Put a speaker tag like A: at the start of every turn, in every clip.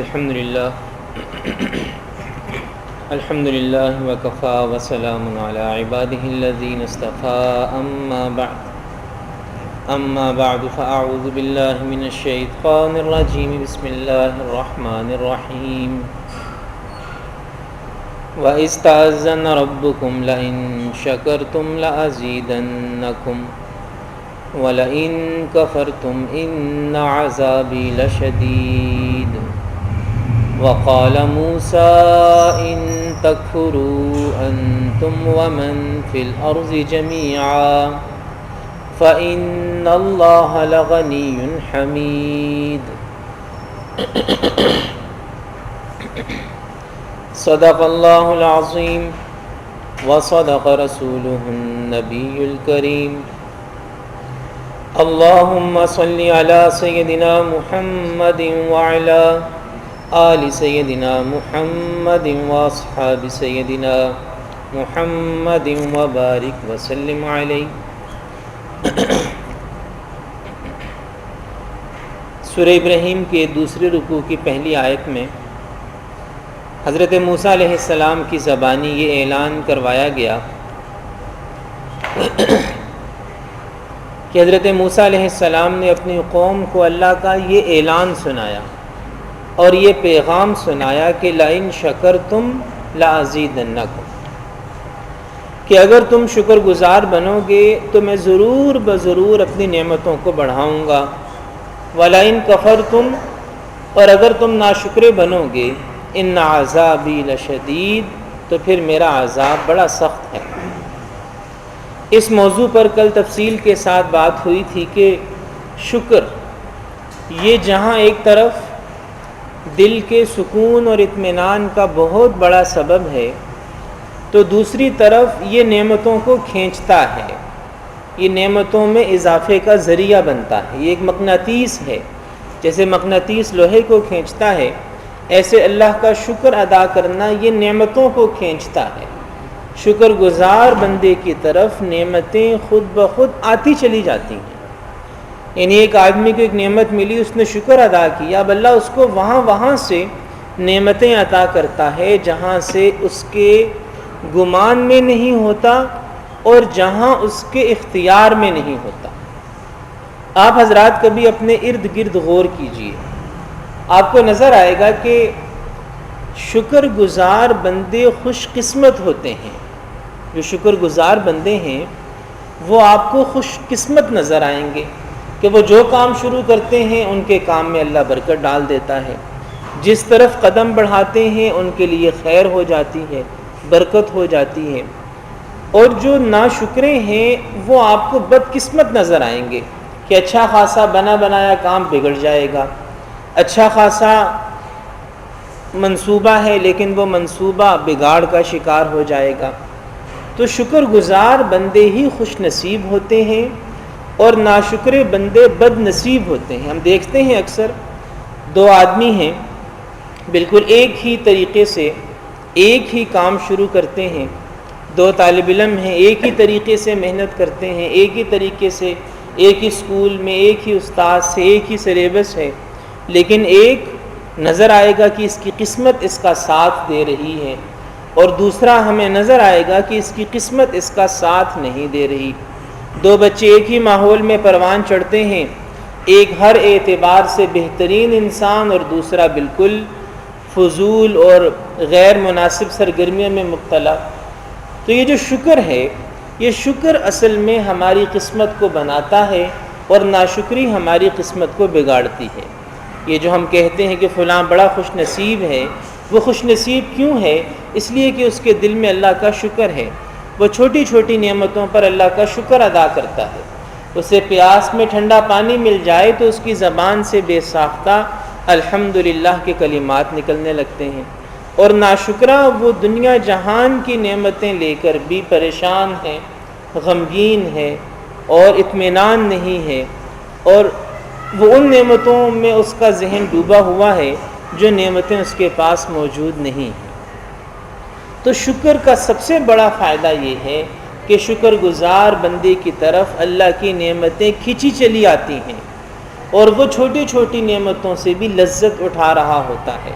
A: الحمد لله الحمد لله وكفى وسلام على عباده الذين اصطفى أما بعد فأعوذ بالله من الشيطان الرجيم بسم الله الرحمن الرحيم وَإِذْ تَأَذَّنَ رَبُّكُمْ لَئِن شَكَرْتُمْ لَأَزِيدَنَّكُمْ وَلَئِن كَفَرْتُمْ إِنَّ عَذَابِي لَشَدِيدٌ وَقَالَ مُوسَىٰ إِن تَكْفُرُوا أَنتُمْ وَمَن فِي الْأَرْضِ جَمِيعًا فَإِنَّ اللَّهَ لَغَنِيٌّ حَمِيدٌ صدق اللہ العظیم وصدق رسولہ النبی الکریم اللہم صل علی سیدنا محمد وعلی آل سیدنا محمد واصحاب سیدنا محمد وبارک وسلم علیہ۔ سورہ ابراہیم کے دوسرے رکوع کی پہلی آیت میں حضرت موسیٰ علیہ السلام کی زبانی یہ اعلان کروایا گیا کہ حضرت موسیٰ علیہ السلام نے اپنی قوم کو اللہ کا یہ اعلان سنایا اور یہ پیغام سنایا کہ لَإِن شَكَرْتُمْ لَأَزِيدَنَّكُمْ، کہ اگر تم شکر گزار بنو گے تو میں ضرور بضرور اپنی نعمتوں کو بڑھاؤں گا، وَلَئِن كَفَرْتُمْ، اور اگر تم ناشکرے بنو گے، ان عذابی لشدید، تو پھر میرا عذاب بڑا سخت ہے۔ اس موضوع پر کل تفصیل کے ساتھ بات ہوئی تھی کہ شکر یہ جہاں ایک طرف دل کے سکون اور اطمینان کا بہت بڑا سبب ہے، تو دوسری طرف یہ نعمتوں کو کھینچتا ہے، یہ نعمتوں میں اضافے کا ذریعہ بنتا ہے، یہ ایک مقناطیس ہے۔ جیسے مقناطیس لوہے کو کھینچتا ہے، ایسے اللہ کا شکر ادا کرنا یہ نعمتوں کو کھینچتا ہے۔ شکر گزار بندے کی طرف نعمتیں خود بخود آتی چلی جاتی ہیں۔ یعنی ایک آدمی کو ایک نعمت ملی، اس نے شکر ادا کیا، اب اللہ اس کو وہاں سے نعمتیں عطا کرتا ہے جہاں سے اس کے گمان میں نہیں ہوتا اور جہاں اس کے اختیار میں نہیں ہوتا۔ آپ حضرات کبھی اپنے ارد گرد غور کیجئے، آپ کو نظر آئے گا کہ شکر گزار بندے خوش قسمت ہوتے ہیں۔ جو شکر گزار بندے ہیں وہ آپ کو خوش قسمت نظر آئیں گے کہ وہ جو کام شروع کرتے ہیں ان کے کام میں اللہ برکت ڈال دیتا ہے، جس طرف قدم بڑھاتے ہیں ان کے لیے خیر ہو جاتی ہے، برکت ہو جاتی ہے۔ اور جو ناشکرے ہیں وہ آپ کو بدقسمت نظر آئیں گے کہ اچھا خاصا بنا بنایا کام بگڑ جائے گا، اچھا خاصا منصوبہ ہے لیکن وہ منصوبہ بگاڑ کا شکار ہو جائے گا۔ تو شکر گزار بندے ہی خوش نصیب ہوتے ہیں اور ناشکرے بندے بد نصیب ہوتے ہیں۔ ہم دیکھتے ہیں اکثر دو آدمی ہیں، بالکل ایک ہی طریقے سے ایک ہی کام شروع کرتے ہیں، دو طالب علم ہیں، ایک ہی طریقے سے محنت کرتے ہیں، ایک ہی طریقے سے ایک ہی اسکول میں ایک ہی استاد سے ایک ہی سلیبس ہے، لیکن ایک نظر آئے گا کہ اس کی قسمت اس کا ساتھ دے رہی ہے اور دوسرا ہمیں نظر آئے گا کہ اس کی قسمت اس کا ساتھ نہیں دے رہی۔ دو بچے ایک ہی ماحول میں پروان چڑھتے ہیں، ایک ہر اعتبار سے بہترین انسان اور دوسرا بالکل فضول اور غیر مناسب سرگرمیوں میں مبتلا۔ تو یہ جو شکر ہے، یہ شکر اصل میں ہماری قسمت کو بناتا ہے اور ناشکری ہماری قسمت کو بگاڑتی ہے۔ یہ جو ہم کہتے ہیں کہ فلاں بڑا خوش نصیب ہے، وہ خوش نصیب کیوں ہے؟ اس لیے کہ اس کے دل میں اللہ کا شکر ہے، وہ چھوٹی چھوٹی نعمتوں پر اللہ کا شکر ادا کرتا ہے۔ اسے پیاس میں ٹھنڈا پانی مل جائے تو اس کی زبان سے بے ساختہ الحمدللہ کے کلمات نکلنے لگتے ہیں، اور ناشکرہ وہ دنیا جہان کی نعمتیں لے کر بھی پریشان ہے، غمگین ہے اور اطمینان نہیں ہے، اور وہ ان نعمتوں میں اس کا ذہن ڈوبا ہوا ہے جو نعمتیں اس کے پاس موجود نہیں ہیں۔ تو شکر کا سب سے بڑا فائدہ یہ ہے کہ شکر گزار بندے کی طرف اللہ کی نعمتیں کھینچی چلی آتی ہیں۔ اور وہ چھوٹی چھوٹی نعمتوں سے بھی لذت اٹھا رہا ہوتا ہے۔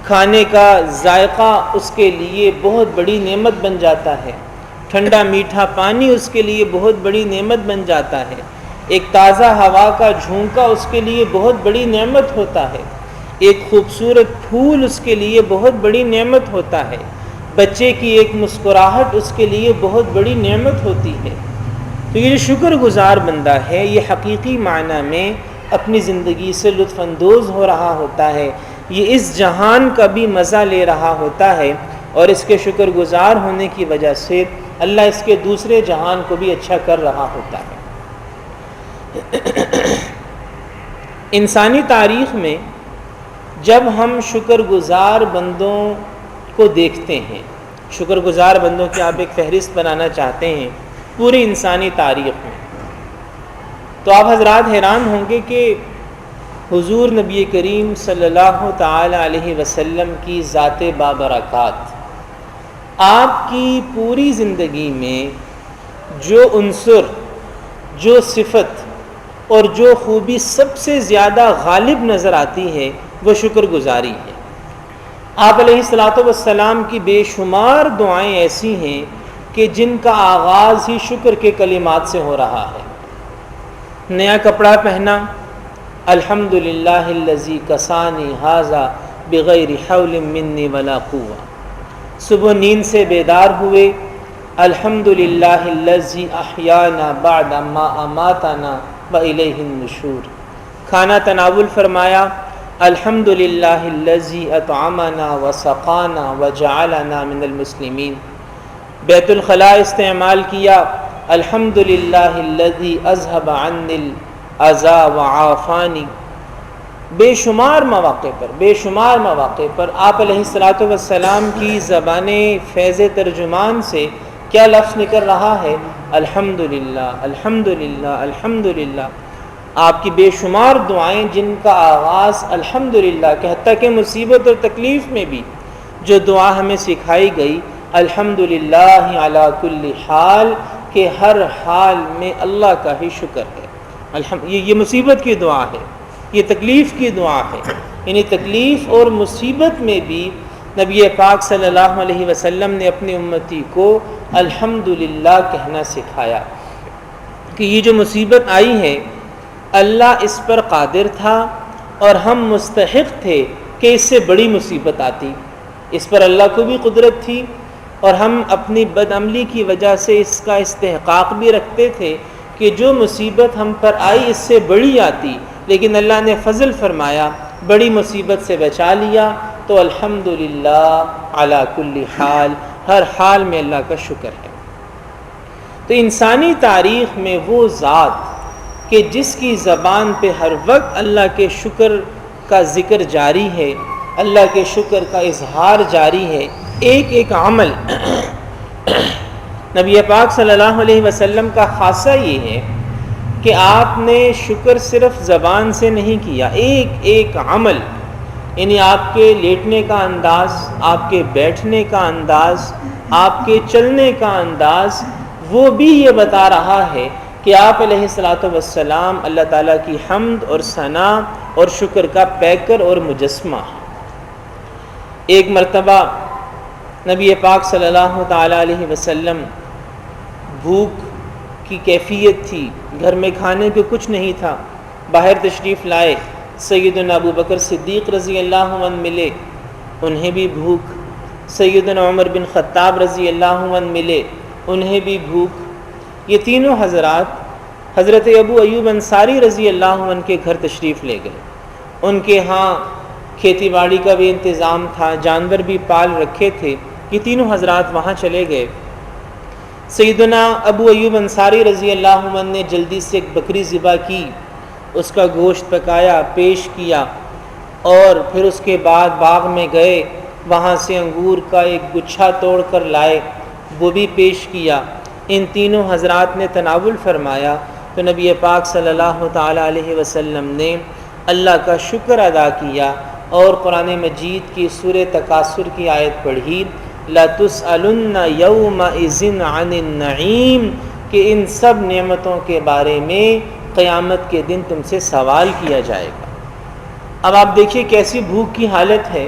A: کھانے کا ذائقہ اس کے لیے بہت بڑی نعمت بن جاتا ہے، ٹھنڈا میٹھا پانی اس کے لیے بہت بڑی نعمت بن جاتا ہے، ایک تازہ ہوا کا جھونکا اس کے لیے بہت بڑی نعمت ہوتا ہے، ایک خوبصورت پھول اس کے لیے بہت بڑی نعمت ہوتا ہے، بچے کی ایک مسکراہٹ اس کے لیے بہت بڑی نعمت ہوتی ہے۔ تو یہ جو شکر گزار بندہ ہے یہ حقیقی معنی میں اپنی زندگی سے لطف اندوز ہو رہا ہوتا ہے، یہ اس جہان کا بھی مزہ لے رہا ہوتا ہے، اور اس کے شکر گزار ہونے کی وجہ سے اللہ اس کے دوسرے جہان کو بھی اچھا کر رہا ہوتا ہے۔ انسانی تاریخ میں جب ہم شکر گزار بندوں کو دیکھتے ہیں، شکر گزار بندوں کی آپ ایک فہرست بنانا چاہتے ہیں پوری انسانی تاریخ میں، تو آپ حضرات حیران ہوں گے کہ حضور نبی کریم صلی اللہ تعالی علیہ وسلم کی ذات بابرکات، آپ کی پوری زندگی میں جو عنصر، جو صفت اور جو خوبی سب سے زیادہ غالب نظر آتی ہے وہ شکر گزاری ہے۔ آپ علیہ الصلاۃ والسلام کی بے شمار دعائیں ایسی ہیں کہ جن کا آغاز ہی شکر کے کلمات سے ہو رہا ہے۔ نیا کپڑا پہنا، الحمدللہ الذی کسانی ھذا بغیر حول منی ولا قوہ۔ صبح نیند سے بیدار ہوئے، الحمدللہ الذی احیانا بعد ما اماتنا والیہ النشور۔ کھانا تناول فرمایا، الحمدللہ الذی اطعمنا وسقانا وجعلنا من المسلمین۔ بیت الخلاء استعمال کیا، الحمدللہ الذی اذهب عنی الاذی وعافانی۔ بے شمار مواقع پر آپ علیہ الصلاۃ والسلام کی زبان فیض ترجمان سے کیا لفظ نکل رہا ہے؟ الحمدللہ الحمدللہ الحمدللہ۔ آپ کی بے شمار دعائیں جن کا آغاز الحمدللہ کہ حتیٰ کہ مصیبت اور تکلیف میں بھی جو دعا ہمیں سکھائی گئی، الحمدللہ علی کل حال، کہ ہر حال میں اللہ کا ہی شکر ہے۔ یہ مصیبت کی دعا ہے، یہ تکلیف کی دعا ہے، یعنی تکلیف اور مصیبت میں بھی نبی پاک صلی اللہ علیہ وسلم نے اپنی امتی کو الحمدللہ کہنا سکھایا کہ یہ جو مصیبت آئی ہے اللہ اس پر قادر تھا اور ہم مستحق تھے کہ اس سے بڑی مصیبت آتی، اس پر اللہ کو بھی قدرت تھی اور ہم اپنی بدعملی کی وجہ سے اس کا استحقاق بھی رکھتے تھے کہ جو مصیبت ہم پر آئی اس سے بڑی آتی، لیکن اللہ نے فضل فرمایا، بڑی مصیبت سے بچا لیا، تو الحمدللہ علی کل حال، ہر حال میں اللہ کا شکر ہے۔ تو انسانی تاریخ میں وہ ذات کہ جس کی زبان پہ ہر وقت اللہ کے شکر کا ذکر جاری ہے، اللہ کے شکر کا اظہار جاری ہے، ایک ایک عمل نبی پاک صلی اللہ علیہ وسلم کا خاصہ یہ ہے کہ آپ نے شکر صرف زبان سے نہیں کیا، ایک ایک عمل، یعنی آپ کے لیٹنے کا انداز، آپ کے بیٹھنے کا انداز، آپ کے چلنے کا انداز، وہ بھی یہ بتا رہا ہے کہ آپ علیہ الصلاۃ والسلام اللہ تعالیٰ کی حمد اور ثنا اور شکر کا پیکر اور مجسمہ ہے۔ ایک مرتبہ نبی پاک صلی اللہ تعالیٰ علیہ وسلم بھوک کی کیفیت تھی، گھر میں کھانے کو کچھ نہیں تھا، باہر تشریف لائے، سیدنا ابو بکر صدیق رضی اللہ عنہ ملے، انہیں بھی بھوک، سیدنا عمر بن خطاب رضی اللہ عنہ ملے، انہیں بھی بھوک۔ یہ تینوں حضرات حضرت ابو ایوب انصاری رضی اللہ عنہ کے گھر تشریف لے گئے۔ ان کے ہاں کھیتی باڑی کا بھی انتظام تھا، جانور بھی پال رکھے تھے، یہ تینوں حضرات وہاں چلے گئے۔ سیدنا ابو ایوب انصاری رضی اللہ عنہ نے جلدی سے ایک بکری ذبح کی، اس کا گوشت پکایا، پیش کیا، اور پھر اس کے بعد باغ میں گئے، وہاں سے انگور کا ایک گچھا توڑ کر لائے، وہ بھی پیش کیا۔ ان تینوں حضرات نے تناول فرمایا تو نبی پاک صلی اللہ تعالیٰ علیہ وسلم نے اللہ کا شکر ادا کیا اور قرآن مجید کی سورہ تکاثر کی آیت پڑھی، لَتُسْأَلُنَّ يَوْمَئِذٍ عَنِ النَّعِيمِ، کہ ان سب نعمتوں کے بارے میں قیامت کے دن تم سے سوال کیا جائے گا۔ اب آپ دیکھیے کیسی بھوک کی حالت ہے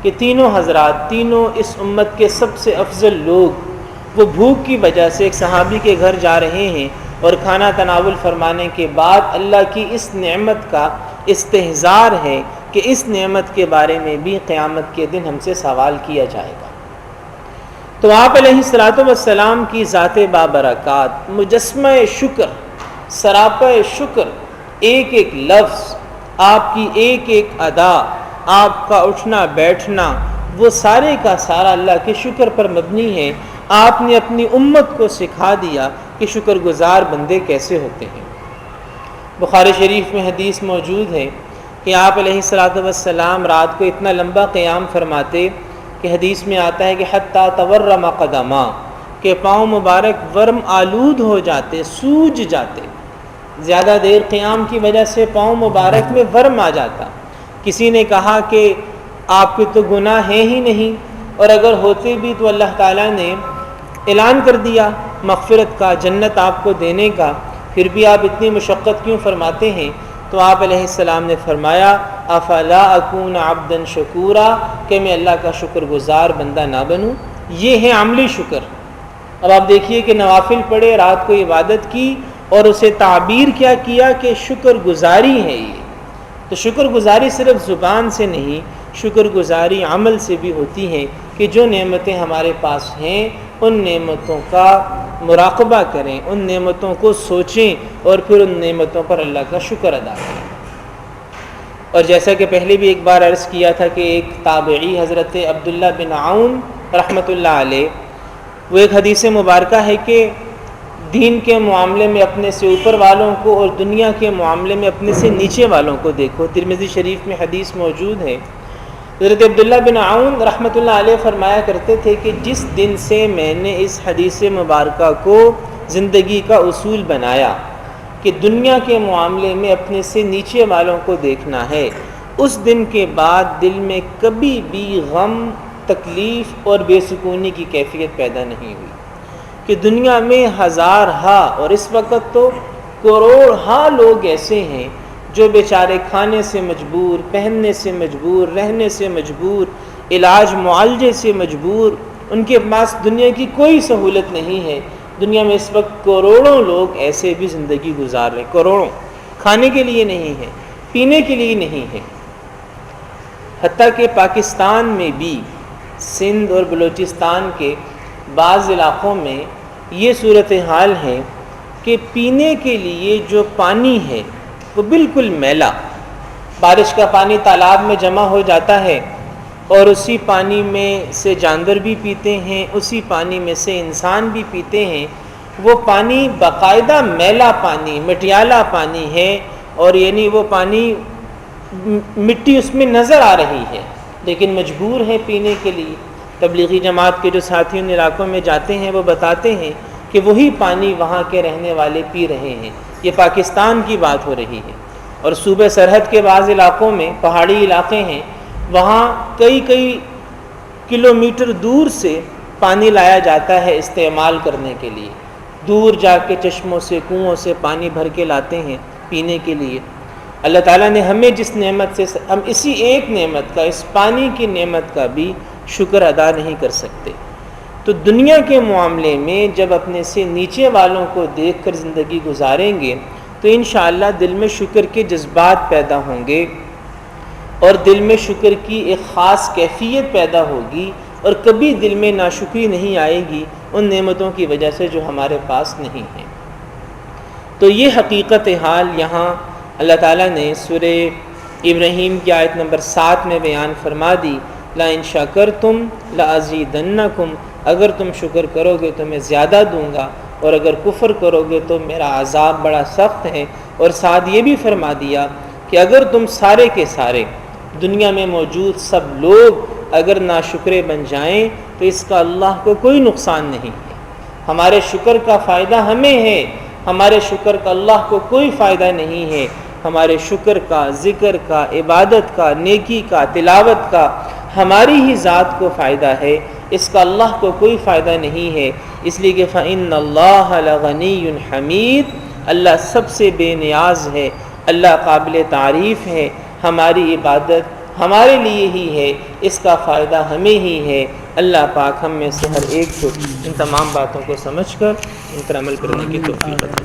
A: کہ تینوں حضرات، تینوں اس امت کے سب سے افضل لوگ، وہ بھوک کی وجہ سے ایک صحابی کے گھر جا رہے ہیں اور کھانا تناول فرمانے کے بعد اللہ کی اس نعمت کا استحضار ہے کہ اس نعمت کے بارے میں بھی قیامت کے دن ہم سے سوال کیا جائے گا۔ تو آپ علیہ الصلوۃ والسلام کی ذات بابرکات، مجسمہ شکر، سراپا شکر، ایک ایک لفظ، آپ کی ایک ایک ادا، آپ کا اٹھنا بیٹھنا، وہ سارے کا سارا اللہ کے شکر پر مبنی ہے۔ آپ نے اپنی امت کو سکھا دیا کہ شکر گزار بندے کیسے ہوتے ہیں۔ بخاری شریف میں حدیث موجود ہے کہ آپ علیہ الصلوۃ والسلام رات کو اتنا لمبا قیام فرماتے کہ حدیث میں آتا ہے کہ حتیٰ تورم قدما، کہ پاؤں مبارک ورم آلود ہو جاتے، سوج جاتے، زیادہ دیر قیام کی وجہ سے پاؤں مبارک میں ورم آ جاتا۔ کسی نے کہا کہ آپ کے تو گناہ ہیں ہی نہیں، اور اگر ہوتے بھی تو اللہ تعالیٰ نے اعلان کر دیا مغفرت کا، جنت آپ کو دینے کا، پھر بھی آپ اتنی مشقت کیوں فرماتے ہیں؟ تو آپ علیہ السلام نے فرمایا افلا اکون عبدا شکورا، کہ میں اللہ کا شکر گزار بندہ نہ بنوں۔ یہ ہے عملی شکر۔ اب آپ دیکھیے کہ نوافل پڑھے، رات کو عبادت کی، اور اسے تعبیر کیا کیا کہ شکر گزاری ہے یہ۔ تو شکر گزاری صرف زبان سے نہیں، شکر گزاری عمل سے بھی ہوتی ہے کہ جو نعمتیں ہمارے پاس ہیں ان نعمتوں کا مراقبہ کریں، ان نعمتوں کو سوچیں اور پھر ان نعمتوں پر اللہ کا شکر ادا کریں۔ اور جیسا کہ پہلے بھی ایک بار عرض کیا تھا کہ ایک تابعی حضرت عبداللہ بن عون رحمۃ اللہ علیہ، وہ ایک حدیث مبارکہ ہے کہ دین کے معاملے میں اپنے سے اوپر والوں کو اور دنیا کے معاملے میں اپنے سے نیچے والوں کو دیکھو۔ ترمذی شریف میں حدیث موجود ہے۔ حضرت عبداللہ بن عون رحمۃ اللہ علیہ فرمایا کرتے تھے کہ جس دن سے میں نے اس حدیث مبارکہ کو زندگی کا اصول بنایا کہ دنیا کے معاملے میں اپنے سے نیچے والوں کو دیکھنا ہے، اس دن کے بعد دل میں کبھی بھی غم، تکلیف اور بے سکونی کی کیفیت پیدا نہیں ہوئی کہ دنیا میں ہزار ہا اور اس وقت تو کروڑ ہا لوگ ایسے ہیں جو بیچارے کھانے سے مجبور، پہننے سے مجبور، رہنے سے مجبور، علاج معالجے سے مجبور، ان کے پاس دنیا کی کوئی سہولت نہیں ہے۔ دنیا میں اس وقت کروڑوں لوگ ایسے بھی زندگی گزار رہے، کروڑوں، کھانے کے لیے نہیں ہے، پینے کے لیے نہیں ہے۔ حتیٰ کہ پاکستان میں بھی سندھ اور بلوچستان کے بعض علاقوں میں یہ صورتحال ہے کہ پینے کے لیے جو پانی ہے وہ بالکل میلا، بارش کا پانی تالاب میں جمع ہو جاتا ہے اور اسی پانی میں سے جانور بھی پیتے ہیں، اسی پانی میں سے انسان بھی پیتے ہیں۔ وہ پانی باقاعدہ میلا پانی، مٹیالہ پانی ہے، اور یعنی وہ پانی مٹی اس میں نظر آ رہی ہے، لیکن مجبور ہے پینے کے لیے۔ تبلیغی جماعت کے جو ساتھی ان علاقوں میں جاتے ہیں وہ بتاتے ہیں کہ وہی پانی وہاں کے رہنے والے پی رہے ہیں۔ یہ پاکستان کی بات ہو رہی ہے۔ اور صوبہ سرحد کے بعض علاقوں میں، پہاڑی علاقے ہیں، وہاں کئی کلومیٹر دور سے پانی لایا جاتا ہے استعمال کرنے کے لیے، دور جا کے چشموں سے، کنووں سے پانی بھر کے لاتے ہیں پینے کے لیے۔ اللہ تعالیٰ نے ہمیں جس نعمت سے، ہم اسی ایک نعمت کا، اس پانی کی نعمت کا بھی شکر ادا نہیں کر سکتے۔ تو دنیا کے معاملے میں جب اپنے سے نیچے والوں کو دیکھ کر زندگی گزاریں گے تو انشاءاللہ دل میں شکر کے جذبات پیدا ہوں گے، اور دل میں شکر کی ایک خاص کیفیت پیدا ہوگی، اور کبھی دل میں ناشکری نہیں آئے گی ان نعمتوں کی وجہ سے جو ہمارے پاس نہیں ہیں۔ تو یہ حقیقت حال یہاں اللہ تعالیٰ نے سورہ ابراہیم کی آیت نمبر 7 میں بیان فرما دی، لَإِن شَكَرْتُمْ لَأَزِيدَنَّكُمْ، اگر تم شکر کرو گے تو میں زیادہ دوں گا، اور اگر کفر کرو گے تو میرا عذاب بڑا سخت ہے۔ اور ساتھ یہ بھی فرما دیا کہ اگر تم سارے کے سارے دنیا میں موجود سب لوگ اگر ناشکرے بن جائیں تو اس کا اللہ کو کوئی نقصان نہیں ہے۔ ہمارے شکر کا فائدہ ہمیں ہے، ہمارے شکر کا اللہ کو کوئی فائدہ نہیں ہے۔ ہمارے شکر کا، ذکر کا، عبادت کا، نیکی کا، تلاوت کا ہماری ہی ذات کو فائدہ ہے، اس کا اللہ کو کوئی فائدہ نہیں ہے۔ اس لیے کہ فَإِنَّ اللَّهَ لَغَنِيٌّ حَمِيدٌ، اللہ سب سے بے نیاز ہے، اللہ قابل تعریف ہے، ہماری عبادت ہمارے لیے ہی ہے، اس کا فائدہ ہمیں ہی ہے۔ اللہ پاک ہم میں سے ہر ایک کو ان تمام باتوں کو سمجھ کر ان پر عمل کرنے کی توفیق عطا فرمائے۔